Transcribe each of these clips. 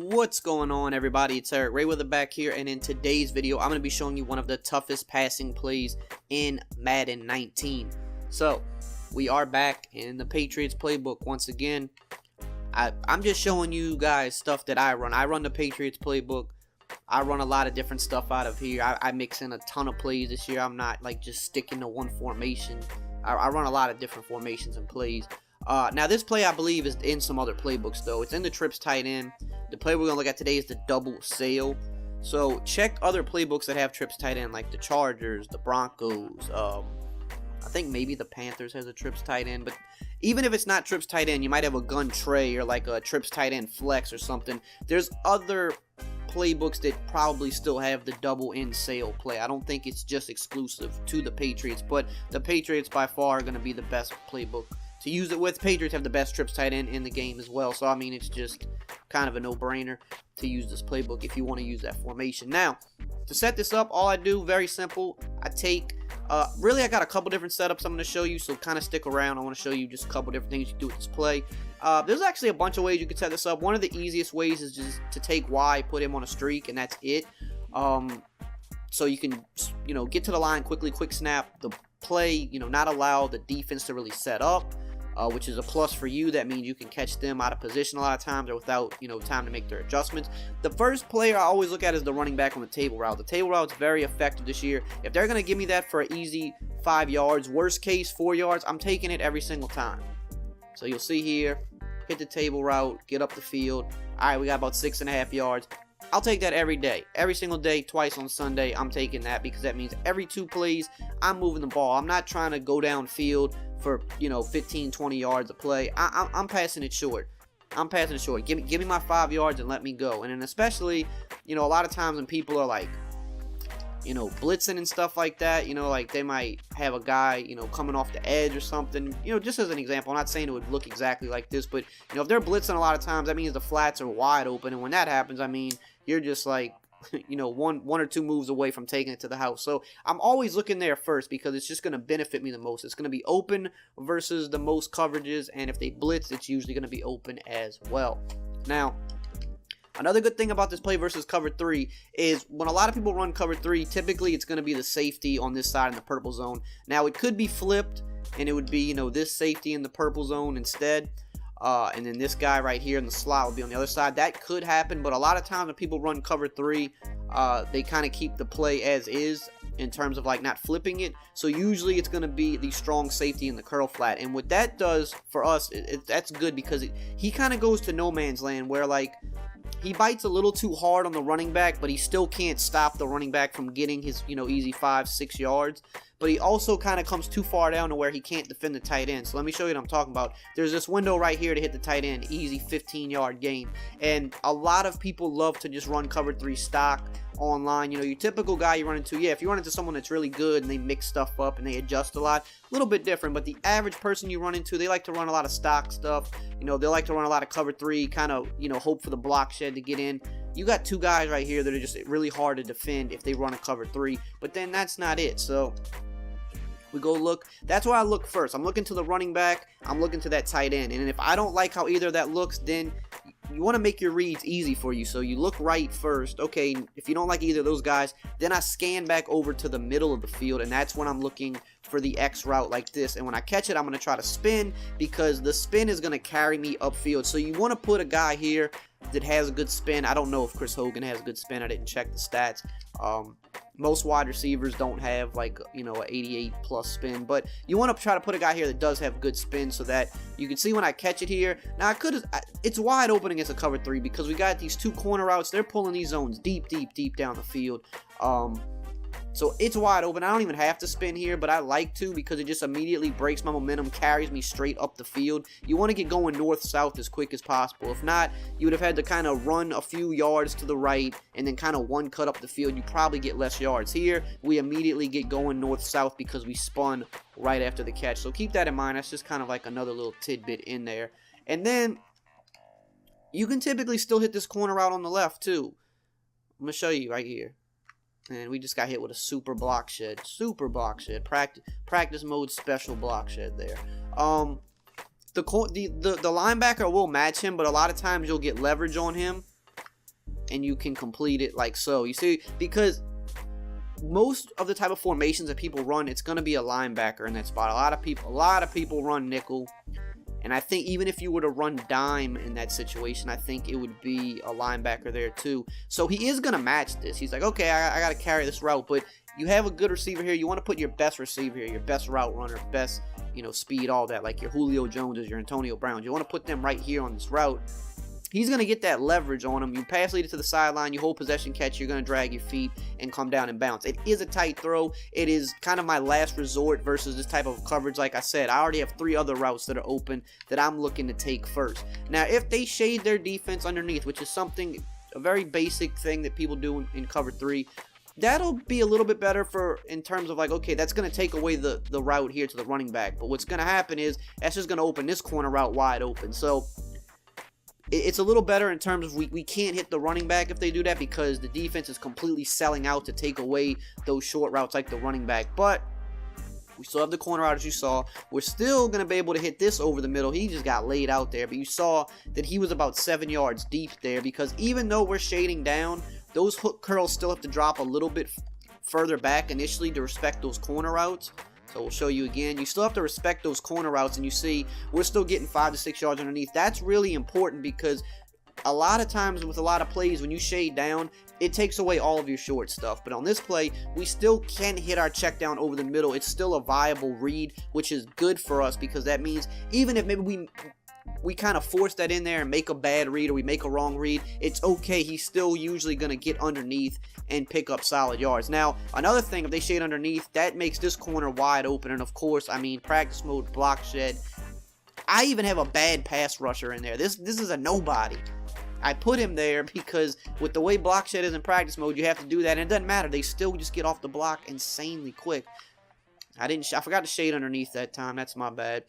What's going on, everybody? It's EricRayweather back here, and in today's video I'm going to be showing you one of the toughest passing plays in Madden 19. So we are back in the Patriots playbook once again. I'm just showing you guys stuff that I run. I run the Patriots playbook. I run a lot of different stuff out of here. I mix in a ton of plays this year. I'm not like just sticking to one formation. I run a lot of different formations and plays. Now this play I believe is in some other playbooks though. It's in the trips tight end. The play we're going to look at today is the double sail. So check other playbooks that have trips tight end, like the Chargers, the Broncos. I think maybe the Panthers has a trips tight end. But even if it's not trips tight end, you might have a gun tray or like a trips tight end flex or something. There's other playbooks that probably still have the double in sail play. I don't think it's just exclusive to the Patriots, but the Patriots by far are going to be the best playbook to use it with. Patriots have the best trips tight end in the game as well, so I mean it's just kind of a no-brainer to use this playbook if you want to use that formation. Now, to set this up, all I do, very simple, I take, really I got a couple different setups I'm going to show you, so kind of stick around. I want to show you just a couple different things you can do with this play. There's actually a bunch of ways you can set this up. One of the easiest ways is just to take Y, put him on a streak, and that's it. So you can, get to the line quickly, quick snap, the play, not allow the defense to really set up. Which is a plus for you. That means you can catch them out of position a lot of times or without, time to make their adjustments. The first player I always look at is the running back on the table route. The table route is very effective this year. If they're going to give me that for an easy 5 yards, worst case 4 yards, I'm taking it every single time. So you'll see here, hit the table route, get up the field. All right, we got about 6.5 yards. I'll take that every day. Every single day, twice on Sunday, I'm taking that because that means every 2 plays, I'm moving the ball. I'm not trying to go downfield for, 15, 20 yards a play. I'm passing it short. I'm passing it short. Give me my 5 yards and let me go. And then especially, a lot of times when people are like, blitzing and stuff like that, like they might have a guy, coming off the edge or something, just as an example. I'm not saying it would look exactly like this, but, if they're blitzing a lot of times, that means the flats are wide open. And when that happens, I mean, you're just like, one or two moves away from taking it to the house. So I'm always looking there first because it's just going to benefit me the most. It's going to be open versus the most coverages. And if they blitz, it's usually going to be open as well. Now, another good thing about this play versus cover 3 is when a lot of people run cover 3, typically it's going to be the safety on this side in the purple zone. Now, it could be flipped, and it would be, this safety in the purple zone instead. And then this guy right here in the slot will be on the other side. That could happen, but a lot of times when people run cover 3, they kind of keep the play as is in terms of like not flipping it. So usually it's going to be the strong safety in the curl flat. And what that does for us, that's good because he kind of goes to no man's land where like he bites a little too hard on the running back, but he still can't stop the running back from getting his, easy 5-6 yards. But he also kind of comes too far down to where he can't defend the tight end. So let me show you what I'm talking about. There's this window right here to hit the tight end, easy 15-yard gain. And a lot of people love to just run cover 3 stock online. Your typical guy you run into, if you run into someone that's really good and they mix stuff up and they adjust a lot, a little bit different. But the average person you run into, they like to run a lot of stock stuff. They like to run a lot of cover 3, kind of, hope for the block shed to get in. You got 2 guys right here that are just really hard to defend if they run a cover 3. But then that's not it. So we go look. That's why I look first. I'm looking to the running back. I'm looking to that tight end. And if I don't like how either of that looks, then you want to make your reads easy for you. So you look right first. Okay, if you don't like either of those guys, then I scan back over to the middle of the field. And that's when I'm looking for the X route like this. And when I catch it, I'm going to try to spin because the spin is going to carry me upfield. So you want to put a guy here that has a good spin. I don't know if Chris Hogan has a good spin. I didn't check the stats. Most wide receivers don't have like, an 88 plus spin, but you want to try to put a guy here that does have good spin so that you can see when I catch it here. Now it's wide open against a cover 3 because we got these 2 corner routes. They're pulling these zones deep down the field. So it's wide open. I don't even have to spin here, but I like to because it just immediately breaks my momentum, carries me straight up the field. You want to get going north-south as quick as possible. If not, you would have had to kind of run a few yards to the right and then kind of one cut up the field. You probably get less yards. Here, we immediately get going north-south because we spun right after the catch. So keep that in mind. That's just kind of like another little tidbit in there. And then you can typically still hit this corner route on the left too. I'm going to show you right here. And we just got hit with a super block shed. Practice mode special block shed there. The linebacker will match him, but a lot of times you'll get leverage on him. and you can complete it like so. You see, because most of the type of formations that people run, it's going to be a linebacker in that spot. A lot of people run nickel, and I think even if you were to run dime in that situation, I think it would be a linebacker there too. So he is going to match this. He's like, okay, I got to carry this route, but you have a good receiver here. You want to put your best receiver here, your best route runner, best, speed, all that, like your Julio Joneses, your Antonio Browns. You want to put them right here on this route. He's going to get that leverage on him. You pass lead it to the sideline, you hold possession catch, you're going to drag your feet and come down and bounce. It is a tight throw. It is kind of my last resort versus this type of coverage. Like I said, I already have 3 other routes that are open that I'm looking to take first. Now, if they shade their defense underneath, which is a very basic thing that people do in cover 3, that'll be a little bit better in terms of like, okay, that's going to take away the route here to the running back. But what's going to happen is that's just going to open this corner route wide open. So it's a little better in terms of we can't hit the running back if they do that, because the defense is completely selling out to take away those short routes like the running back. But we still have the corner out, as you saw. We're still going to be able to hit this over the middle. He just got laid out there, but you saw that he was about 7 yards deep there, because even though we're shading down, those hook curls still have to drop a little bit further back initially to respect those corner routes. So we'll show you again. You still have to respect those corner routes, and you see we're still getting 5 to 6 yards underneath. That's really important, because a lot of times with a lot of plays, when you shade down, it takes away all of your short stuff. But on this play, we still can hit our check down over the middle. It's still a viable read, which is good for us, because that means even if maybe we kind of force that in there and make a bad read, or we make a wrong read, it's okay. He's still usually going to get underneath and pick up solid yards. Now, another thing, if they shade underneath, that makes this corner wide open. And of course, I mean, practice mode, block shed. I even have a bad pass rusher in there. This is a nobody. I put him there because with the way block shed is in practice mode, you have to do that, and it doesn't matter. They still just get off the block insanely quick. I forgot to shade underneath that time. That's my bad.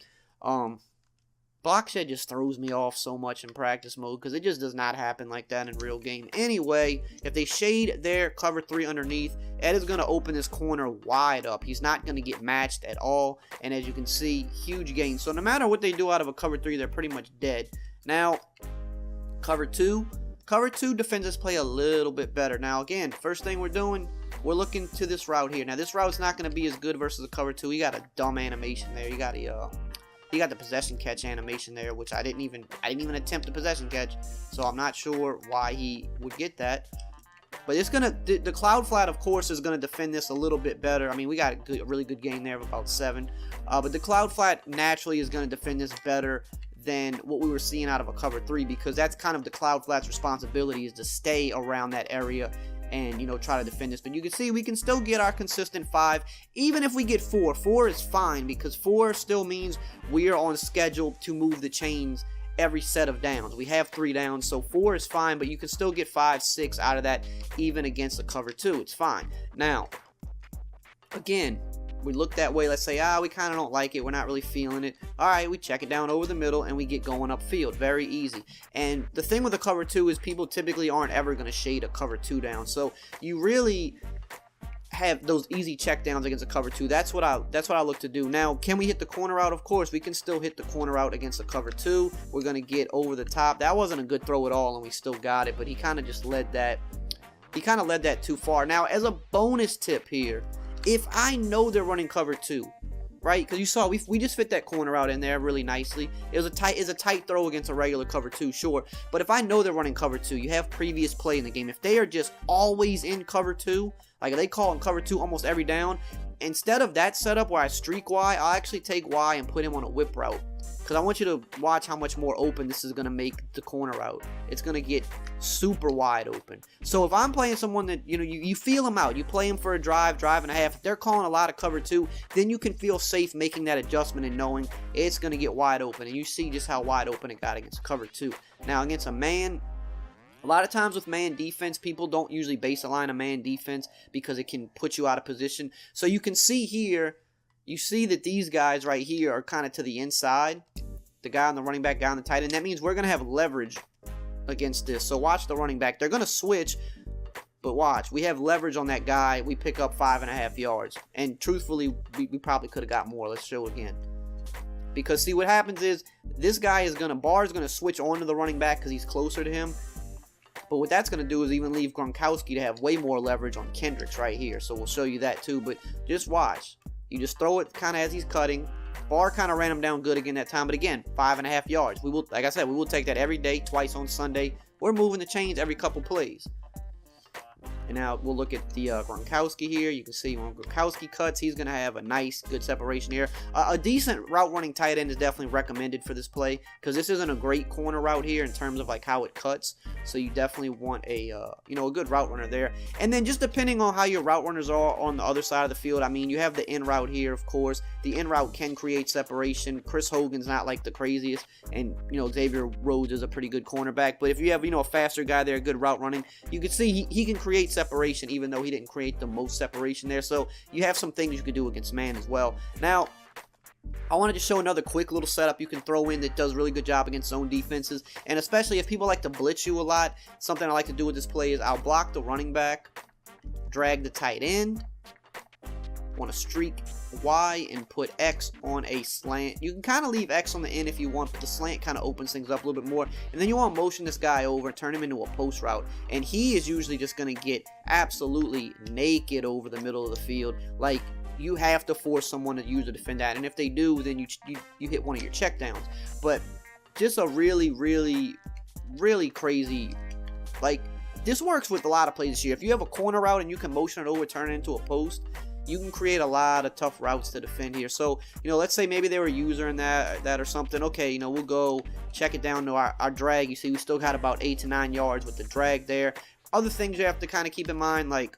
Block shed just throws me off so much in practice mode, because it just does not happen like that in real game. Anyway, if they shade their cover 3 underneath, Ed is going to open this corner wide up. He's not going to get matched at all, and as you can see, huge gain. So no matter what they do out of a cover 3, they're pretty much dead. Now, cover 2 defends this play a little bit better. Now again, first thing we're doing, we're looking to this route here. Now this route's not going to be as good versus a cover 2. He got a dumb animation there. He got the possession catch animation there, which I didn't even attempt the possession catch, so I'm not sure why he would get that. But it's the cloud flat, of course, is gonna defend this a little bit better. I mean, we got a really good gain there of about 7, but the cloud flat naturally is gonna defend this better than what we were seeing out of a cover 3, because that's kind of the cloud flat's responsibility, is to stay around that area and try to defend this. But you can see we can still get our consistent 5. Even if we get 4 is fine, because 4 still means we are on schedule to move the chains every set of downs. We have 3 downs, so 4 is fine, but you can still get 5, 6 out of that even against a cover 2. It's fine. Now, again, we look that way, let's say, we kind of don't like it, we're not really feeling it. Alright, we check it down over the middle and we get going upfield. Very easy. And the thing with a cover 2 is people typically aren't ever going to shade a cover 2 down. So you really have those easy check downs against a cover 2. That's what I look to do. Now, can we hit the corner out? Of course, we can still hit the corner out against a cover 2. We're going to get over the top. That wasn't a good throw at all, and we still got it, but he kind of just led that. He kind of led that too far. Now, as a bonus tip here, if I know they're running cover 2, right? Because you saw we just fit that corner out in there really nicely. It's a tight throw against a regular cover 2, sure. But if I know they're running cover 2, you have previous play in the game. If they are just always in cover 2, like they call in cover 2 almost every down, instead of that setup where I streak Y, I'll actually take Y and put him on a whip route. Because I want you to watch how much more open this is going to make the corner route. It's going to get super wide open. So if I'm playing someone that, you feel him out. You play him for a drive and a half. If they're calling a lot of cover 2, then you can feel safe making that adjustment and knowing it's going to get wide open. And you see just how wide open it got against cover 2. Now against a man, a lot of times with man defense, people don't usually base a line of man defense because it can put you out of position. So you can see here, you see that these guys right here are kind of to the inside. The guy on the running back, guy on the tight end. That means we're going to have leverage against this. So watch the running back. They're going to switch, but watch. We have leverage on that guy. We pick up 5.5 yards. And truthfully, we probably could have got more. Let's show again. Because see, what happens is this guy is going to, Barr's going to switch on to the running back because he's closer to him. But what that's going to do is even leave Gronkowski to have way more leverage on Kendricks right here. So we'll show you that too. But just watch. You just throw it kind of as he's cutting. Barr kind of ran him down good again that time. But again, 5.5 yards. We will, like I said, we will take that every day, twice on Sunday. We're moving the chains every couple plays. And now we'll look at the Gronkowski here. You can see when Gronkowski cuts, he's going to have a nice, good separation here. A decent route running tight end is definitely recommended for this play because this isn't a great corner route here in terms of like how it cuts. So you definitely want a a good route runner there. And then just depending on how your route runners are on the other side of the field, I mean, you have the in route here, of course. The in route can create separation. Chris Hogan's not like the craziest, and Xavier Rhodes is a pretty good cornerback. But if you have a faster guy there, good route running, you can see he can create separation, even though he didn't create the most separation there. So you have some things you can do against man as well. Now, I wanted to show another quick little setup you can throw in that does a really good job against zone defenses, and especially if people like to blitz you a lot. Something I like to do with this play is I'll block the running back, drag the tight end, want to streak Y and put X on a slant. You can kind of leave X on the end if you want, but the slant kind of opens things up a little bit more. And then you want to motion this guy over, turn him into a post route, and he is usually just going to get absolutely naked over the middle of the field. Like, you have to force someone to use to defend that, and if they do, then you hit one of your checkdowns. But just a really, really, really crazy, like, this works with a lot of plays this year. If you have a corner route and you can motion it over, turn it into a post, you can create a lot of tough routes to defend here. So, let's say maybe they were a user in that or something. Okay, we'll go check it down to our drag. You see, we still got about 8 to 9 yards with the drag there. Other things you have to kind of keep in mind, like,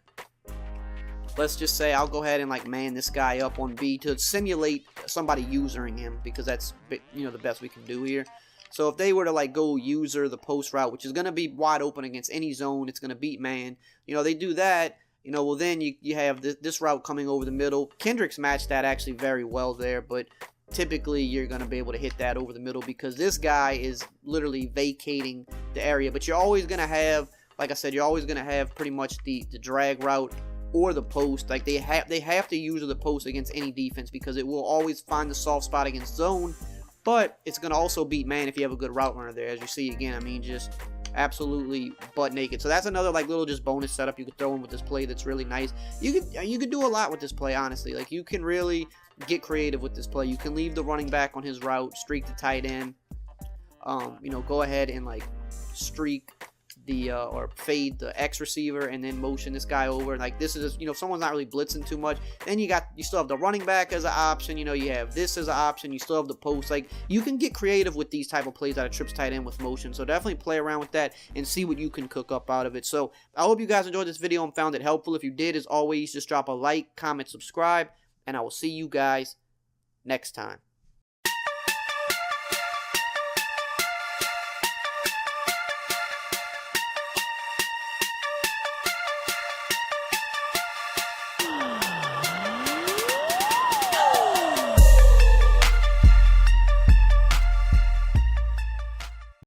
let's just say I'll go ahead and like man this guy up on B to simulate somebody usering him, because that's the best we can do here. So if they were to like go user the post route, which is going to be wide open against any zone, it's going to beat man. They do that. Well, then you have this route coming over the middle. Kendricks matched that actually very well there, but typically you're going to be able to hit that over the middle because this guy is literally vacating the area. But you're always going to have, like I said, you're always going to have pretty much the drag route or the post. Like they have to use the post against any defense because it will always find the soft spot against zone, but it's going to also beat man if you have a good route runner there. As you see again, I mean, just absolutely butt naked. So that's another like little just bonus setup you could throw in with this play that's really nice. You could do a lot with this play, honestly. Like, you can really get creative with this play. You can leave the running back on his route, streak the tight end, go ahead and like streak the or fade the X receiver and then motion this guy over. Like, this is if someone's not really blitzing too much, then you still have the running back as an option. You have this as an option. You still have the post. Like, you can get creative with these type of plays out of trips tight end with motion. So definitely play around with that and see what you can cook up out of it. So I hope you guys enjoyed this video and found it helpful. If you did, as always, just drop a like, comment, subscribe, and I will see you guys next time.